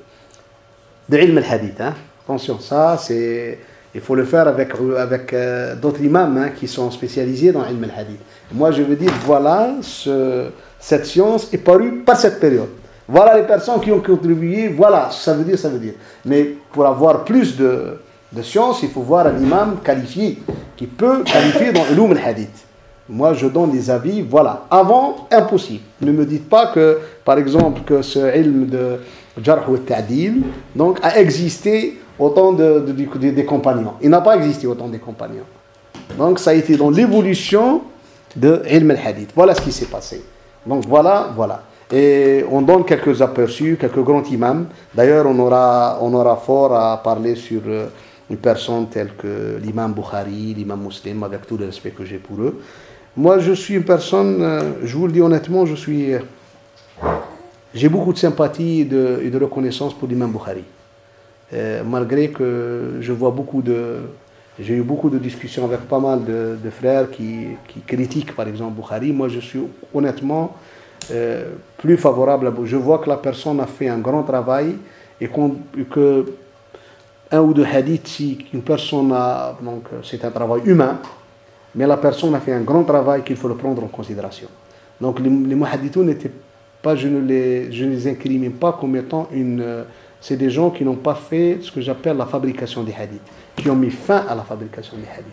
ilm al-hadith. Hein. Attention, ça, il faut le faire avec d'autres imams hein, qui sont spécialisés dans ilm al-hadith. Moi, je veux dire, voilà, cette science est parue par cette période. Voilà les personnes qui ont contribué, voilà, ça veut dire, ça veut dire. Mais pour avoir plus de science, il faut voir un imam qualifié, qui peut qualifier dans l'ulum al-hadith. Moi, je donne des avis, voilà. Avant, impossible. Ne me dites pas que, par exemple, que ce ilm de jarh ou ta'dil, donc, a existé au temps des compagnons. Il n'a pas existé au temps des compagnons. Donc, ça a été dans l'évolution de ilm al-hadith. Voilà ce qui s'est passé. Donc, voilà. Et on donne quelques aperçus, quelques grands imams. D'ailleurs, on aura fort à parler sur une personne telle que l'imam Bukhari, l'imam Muslim, avec tout le respect que j'ai pour eux. Moi, je suis une personne, je vous le dis honnêtement, j'ai beaucoup de sympathie et de reconnaissance pour l'imam Bukhari. Malgré que j'ai eu beaucoup de discussions avec pas mal de frères qui critiquent par exemple Bukhari. Moi, je suis honnêtement plus favorable à Bukhari. Je vois que la personne a fait un grand travail et que un ou deux hadiths, si une personne a, donc c'est un travail humain, mais la personne a fait un grand travail qu'il faut le prendre en considération. Donc les muhaddithous n'étaient pas, je ne les incrimine pas comme étant c'est des gens qui n'ont pas fait ce que j'appelle la fabrication des hadiths, qui ont mis fin à la fabrication des hadiths.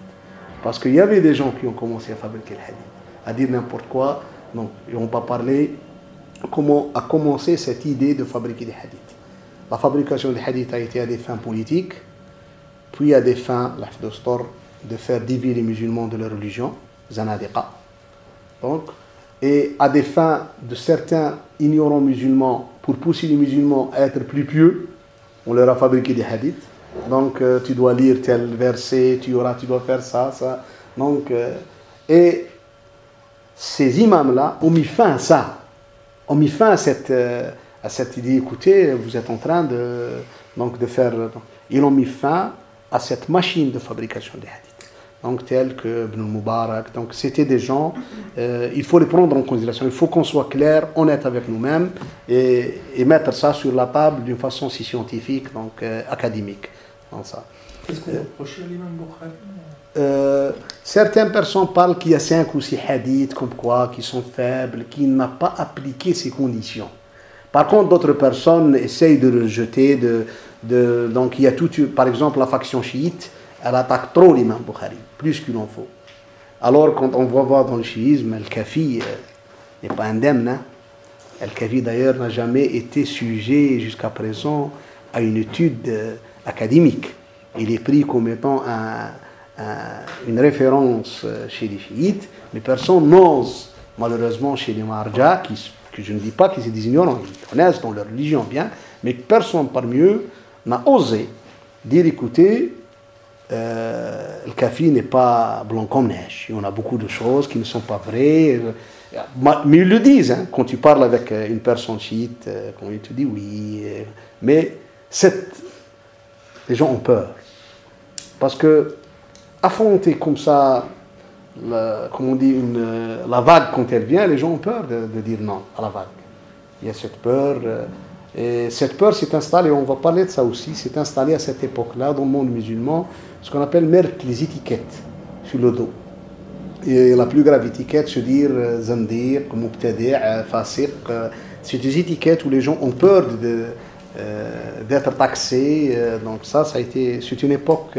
Parce qu'il y avait des gens qui ont commencé à fabriquer le hadith, à dire n'importe quoi. Donc ils n'ont pas parlé comment a commencé cette idée de fabriquer des hadiths. La fabrication des hadiths a été à des fins politiques, puis à des fins, de faire dévier les musulmans de leur religion, zanadiqa. Donc, et à des fins de certains ignorants musulmans, pour pousser les musulmans à être plus pieux, on leur a fabriqué des hadiths. Donc, tu dois lire tel verset, tu dois faire ça. Donc, et ces imams-là ont mis fin à ça, ont mis fin à cette idée. Écoutez, vous êtes en train de faire. Ils ont mis fin à cette machine de fabrication des hadiths. Donc, tels que Ibn al-Mubarak. Donc, c'était des gens, il faut les prendre en considération. Il faut qu'on soit clair, honnête avec nous-mêmes et mettre ça sur la table d'une façon si scientifique, donc académique. Donc, ça. Qu'est-ce que vous reprochez à l'imam Bukhari? Certaines personnes parlent qu'il y a 5 ou 6 hadiths, comme quoi, qui sont faibles, qui n'a pas appliqué ces conditions. Par contre, d'autres personnes essayent de le rejeter. Donc, il y a par exemple, la faction chiite, elle attaque trop l'imam Bukhari, plus qu'il en faut. Alors, quand on va voir dans le chiisme, Al-Kafi n'est pas indemne. Hein? Al-Kafi, d'ailleurs, n'a jamais été sujet jusqu'à présent à une étude académique. Il est pris comme étant une référence chez les chiites, mais personne n'ose, malheureusement, chez les marja, que je ne dis pas qu'ils sont des ignorants, ils connaissent dans leur religion bien, mais personne parmi eux n'a osé dire, écoutez, le Kafi n'est pas blanc comme neige. On a beaucoup de choses qui ne sont pas vraies. Mais ils le disent, hein, quand tu parles avec une personne chiite, quand il te dit oui. Mais les gens ont peur. Parce que affronter comme ça, comme on dit, la vague quand elle vient, les gens ont peur de dire non à la vague. Il y a cette peur. Et cette peur s'est installée, on va parler de ça aussi, s'est installée à cette époque-là dans le monde musulman, ce qu'on appelle les étiquettes sur le dos. Et la plus grave étiquette, se dire zandir, mubtadi', fasiq, c'est des étiquettes où les gens ont peur d'être taxés. Donc c'est une époque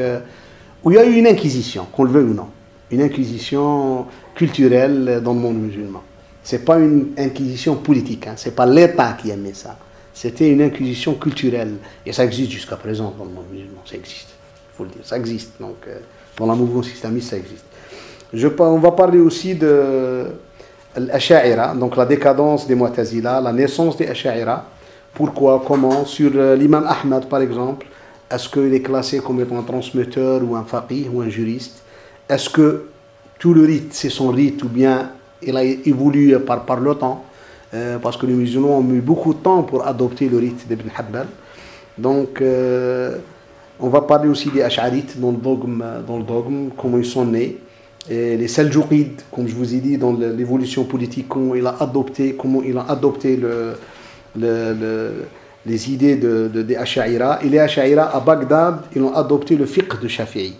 où il y a eu une inquisition, qu'on le veuille ou non, une inquisition culturelle dans le monde musulman. C'est pas une inquisition politique, hein, c'est pas l'État qui aimait ça. C'était une inquisition culturelle. Et ça existe jusqu'à présent dans le monde musulman. Ça existe, il faut le dire. Ça existe. Donc, dans la mouvance islamiste, ça existe. On va parler aussi de l'Asha'ira, donc la décadence des Mu'tazila, la naissance des Asha'ira. Pourquoi, comment? Sur l'imam Ahmad, par exemple, est-ce qu'il est classé comme étant un transmetteur ou un faqih ou un juriste? Est-ce que tout le rite, c'est son rite ou bien il a évolué par le temps? Parce que les musulmans ont mis beaucoup de temps pour adopter le rite d'Ibn Hanbal. Donc, on va parler aussi des Ash'arites dans le dogme, comment ils sont nés. Et les Seljoukides, comme je vous ai dit, dans l'évolution politique, comment il a adopté les idées des Ash'aira. Et les Ash'aira, à Bagdad, ils ont adopté le fiqh de Shafi'i.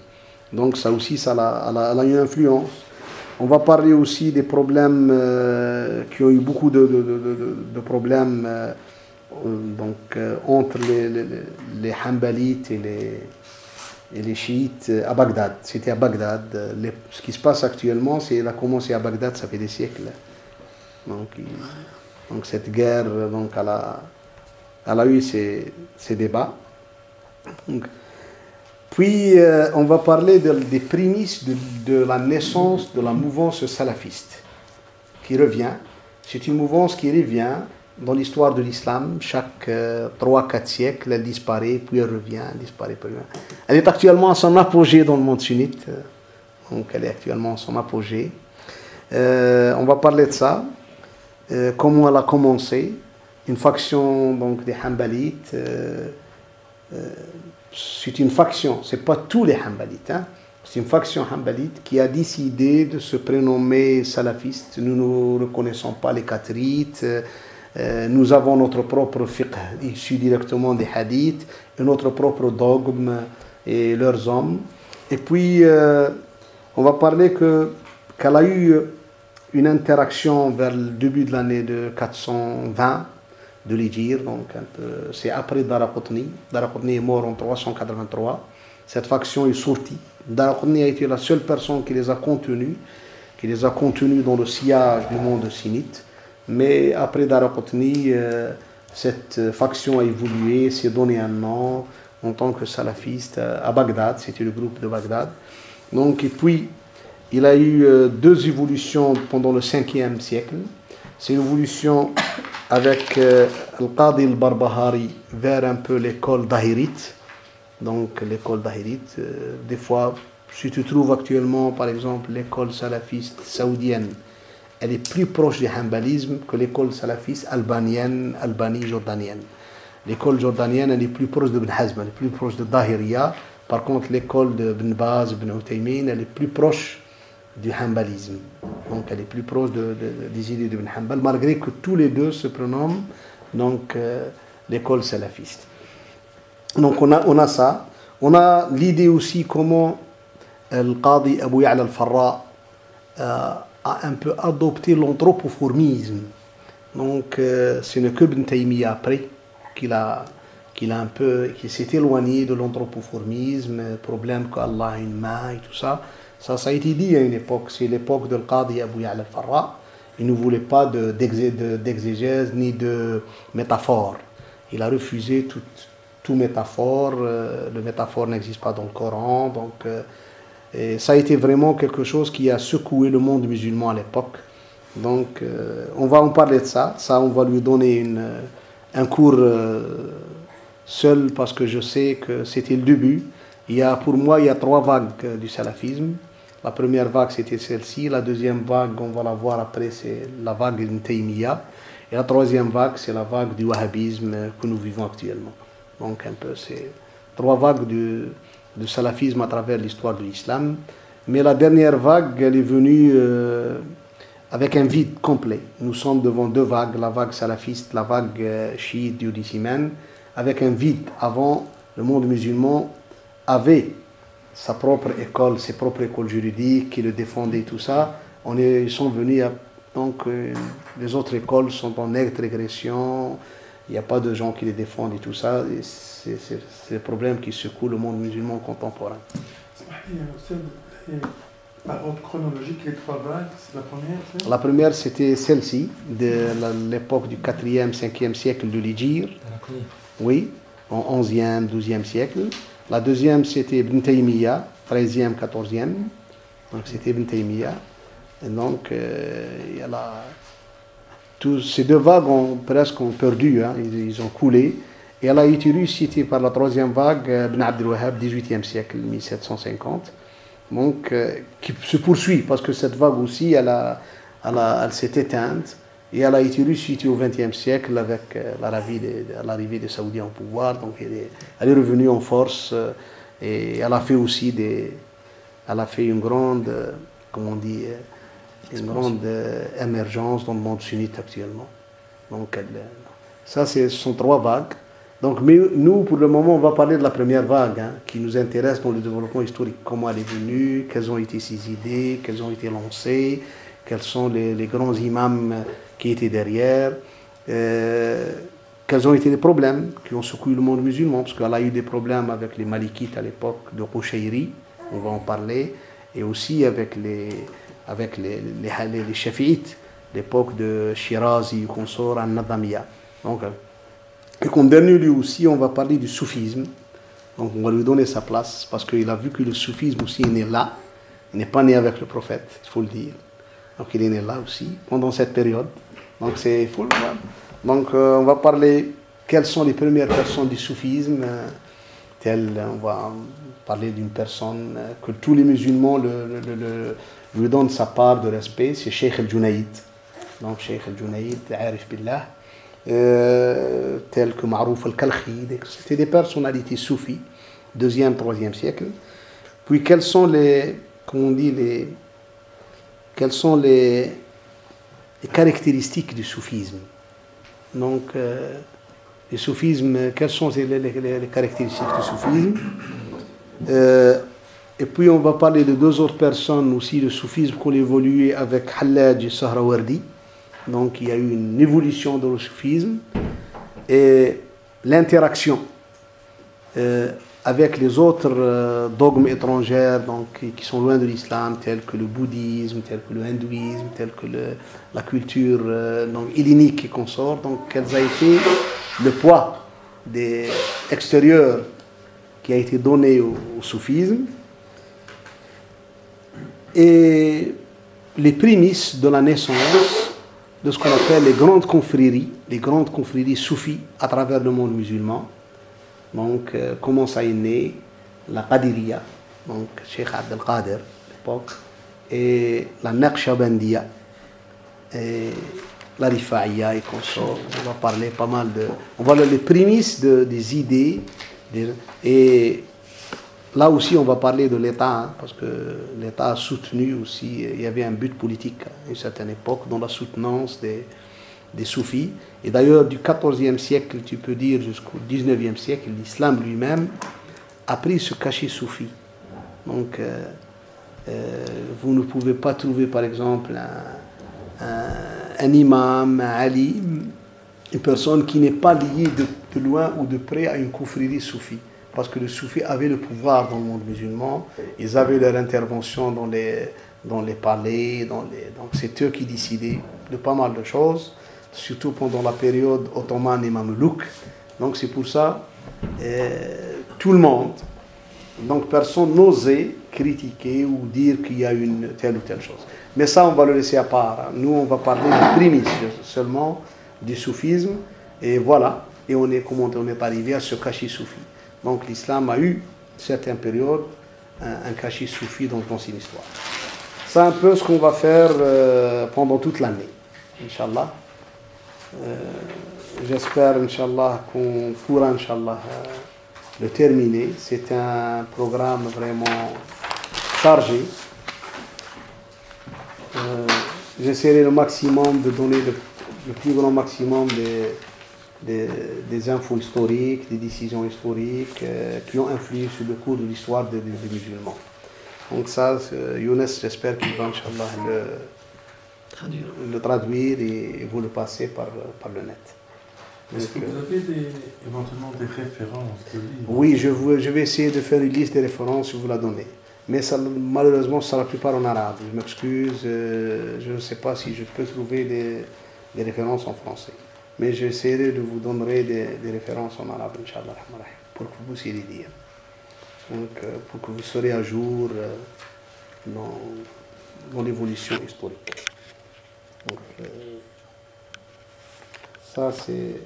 Donc, ça aussi, ça a une influence. On va parler aussi des problèmes qui ont eu beaucoup de problèmes entre les Hanbalites et les chiites à Bagdad. C'était à Bagdad. Ce qui se passe actuellement, il a commencé à Bagdad, ça fait des siècles. Donc cette guerre, elle a eu ses débats. Puis on va parler des prémices de la naissance de la mouvance salafiste qui revient. C'est une mouvance qui revient dans l'histoire de l'islam. Chaque 3-4 siècles, elle disparaît, puis elle revient, elle disparaît, puis elle revient. Elle est actuellement à son apogée dans le monde sunnite. Donc elle est actuellement à son apogée. On va parler de ça. Comment elle a commencé. Une faction donc, des Hanbalites. C'est une faction, ce n'est pas tous les Hanbalites. Hein. C'est une faction Hanbalite qui a décidé de se prénommer salafiste. Nous ne reconnaissons pas les Qatrites. Nous avons notre propre fiqh issu directement des hadiths, et notre propre dogme et leurs hommes. Et puis, on va parler qu'elle a eu une interaction vers le début de l'année de 420 de l'Hijr, donc c'est après Daraqutni. Daraqutni est mort en 383. Cette faction est sortie. Daraqutni a été la seule personne qui les a contenus dans le sillage du monde sunnite. Mais après Daraqutni, cette faction a évolué, s'est donné un nom en tant que salafiste à Bagdad. C'était le groupe de Bagdad. Donc, et puis, il a eu 2 évolutions pendant le 5e siècle. C'est une évolution avec Al-Qadi al-Barbahari vers un peu l'école d'Ahirite. Donc l'école d'Ahirite, des fois, si tu trouves actuellement par exemple l'école salafiste saoudienne, elle est plus proche du hanbalisme que l'école salafiste albanie-jordanienne. L'école jordanienne, elle est plus proche de Ibn Hazm, elle est plus proche de Dahiriya. Par contre, l'école de Ibn Baz, Ibn Uthaymin, elle est plus proche du hanbalisme. Donc elle est plus proche des idées d'Ibn Hanbal, malgré que tous les deux se prénomment l'école salafiste. Donc on a ça. On a l'idée aussi comment le Qadi Abu Ya'la al-Farra a un peu adopté l'anthropoformisme. Donc ce n'est que Ibn Taymiyyah après qu'il s'est éloigné de l'anthropoformisme, problème qu'Allah a une main et tout ça. Ça a été dit à une époque, c'est l'époque de Qadi Abu Ya'la al-Farra. Il ne voulait pas d'exégèse ni de métaphore. Il a refusé tout métaphore. Le métaphore n'existe pas dans le Coran. Donc, ça a été vraiment quelque chose qui a secoué le monde musulman à l'époque. Donc, on va en parler de ça. Ça, on va lui donner un cours seul parce que je sais que c'était le début. Pour moi, il y a 3 vagues du salafisme. La première vague, c'était celle-ci. La deuxième vague, on va la voir après, c'est la vague d'Ibn Taymiyyah. Et la troisième vague, c'est la vague du wahhabisme que nous vivons actuellement. Donc, un peu, c'est 3 vagues de salafisme à travers l'histoire de l'islam. Mais la dernière vague, elle est venue avec un vide complet. Nous sommes devant 2 vagues, la vague salafiste, la vague chiite duodécimaine, avec un vide. Avant, le monde musulman avait sa propre école, ses propres écoles juridiques qui le défendaient, tout ça. Ils sont venus, donc les autres écoles sont en nette régression, il n'y a pas de gens qui les défendent et tout ça. C'est le problème qui secoue le monde musulman contemporain. Par ordre chronologique, les 3 vagues, c'est la première, c'est... La première, c'était celle-ci, de l'époque du 4e, 5e siècle de l'Hijr. Oui, en 11e, 12e siècle. La deuxième, c'était Ibn Taymiyyah, 13e, 14e. Donc, c'était Ibn Taymiyyah. Et donc, ces 2 vagues ont presque perdu, hein, ils ont coulé. Et elle a été citée par la 3e vague, Ibn Abd al-Wahhab, 18e siècle, 1750. Donc, qui se poursuit, parce que cette vague aussi, elle s'est éteinte. Et elle a été ressuscitée au XXe siècle avec l'arrivée des Saoudiens au pouvoir. Donc elle est revenue en force et elle a fait aussi une grande, comment on dit, une grande émergence dans le monde sunnite actuellement. Donc ça, ce sont 3 vagues. Donc, mais nous, pour le moment, on va parler de la première vague, hein, qui nous intéresse dans le développement historique. Comment elle est venue, quelles ont été ses idées, quelles ont été lancées, quels sont les grands imams qui étaient derrière. quels ont été les problèmes qui ont secoué le monde musulman, parce qu'elle a eu des problèmes avec les Malikites à l'époque de Qushayri, on va en parler, et aussi avec les Shafi'ites, l'époque de Shirazi, consort al-Nadamiya. Donc, et qu'en dernier lieu aussi, on va parler du soufisme. Donc on va lui donner sa place, parce qu'il a vu que le soufisme aussi est né là. Il n'est pas né avec le prophète, il faut le dire. Donc il est né là aussi, pendant cette période. Donc c'est fou le voir. Donc on va parler quelles sont les premières personnes du soufisme. On va parler d'une personne que tous les musulmans lui donnent sa part de respect, c'est Cheikh al-Junaïd. Donc Cheikh al-Junaïd, Arif Billah, tel que Ma'rouf al-Kalkhi. C'était des personnalités soufis, 2e, 3e siècle. Puis quelles sont les caractéristiques du soufisme? Donc, le soufisme, quelles sont les caractéristiques du soufisme? Et puis on va parler de 2 autres personnes aussi, le soufisme qu'on a évolué avec Hallaj et Sahrawardi. Donc il y a eu une évolution dans le soufisme et l'interaction avec les autres dogmes étrangers donc, qui sont loin de l'islam, tels que le bouddhisme, tels que le hindouisme, tels que la culture hellénique et consort. Donc quels a été le poids des extérieurs qui a été donné au soufisme et les prémices de la naissance de ce qu'on appelle les grandes confréries soufis à travers le monde musulman. Donc, comment ça est né? La Qadiriya, donc Cheikh Abdel Qadir à l'époque, et la Naqshbandiya, et la Rifa'iyya et consort. On va parler pas mal de. On va les prémices des idées, et là aussi on va parler de l'État, parce que l'État a soutenu aussi, il y avait un but politique à une certaine époque dans la soutenance des soufis. Et d'ailleurs, du XIVe siècle, tu peux dire, jusqu'au XIXe siècle, l'islam lui-même a pris ce cachet soufi. Donc, vous ne pouvez pas trouver, par exemple, un imam, un alim, une personne qui n'est pas liée de loin ou de près à une confrérie soufie. Parce que les soufis avaient le pouvoir dans le monde musulman, ils avaient leur intervention dans les palais, donc c'est eux qui décidaient de pas mal de choses, surtout pendant la période ottomane et mamelouk. Donc c'est pour ça, tout le monde, donc personne n'osait critiquer ou dire qu'il y a une telle ou telle chose. Mais ça, on va le laisser à part. Nous, on va parler des prémices seulement du soufisme, et voilà, et on est arrivé à ce cachet soufi. Donc l'islam a eu, certaines périodes, un cachet soufi dans son histoire. C'est un peu ce qu'on va faire pendant toute l'année, Inch'Allah. J'espère, Inch'Allah, qu'on pourra, Inch'Allah, le terminer. C'est un programme vraiment chargé. J'essaierai le maximum de donner le plus grand maximum des infos historiques, des décisions historiques qui ont influé sur le cours de l'histoire des musulmans. Donc ça, Younes, j'espère qu'il va, Inch'Allah, le traduire et vous le passer par le net. Est-ce que vous avez éventuellement des références de livres? Oui, je vais essayer de faire une liste des références et vous la donner. Mais ça, malheureusement, ça la plupart en arabe. Je m'excuse, je ne sais pas si je peux trouver des références en français. Mais j'essaierai de vous donner des références en arabe, Inch'Allah, pour que vous puissiez les lire. Donc, pour que vous serez à jour dans l'évolution historique. Donc, ça, c'est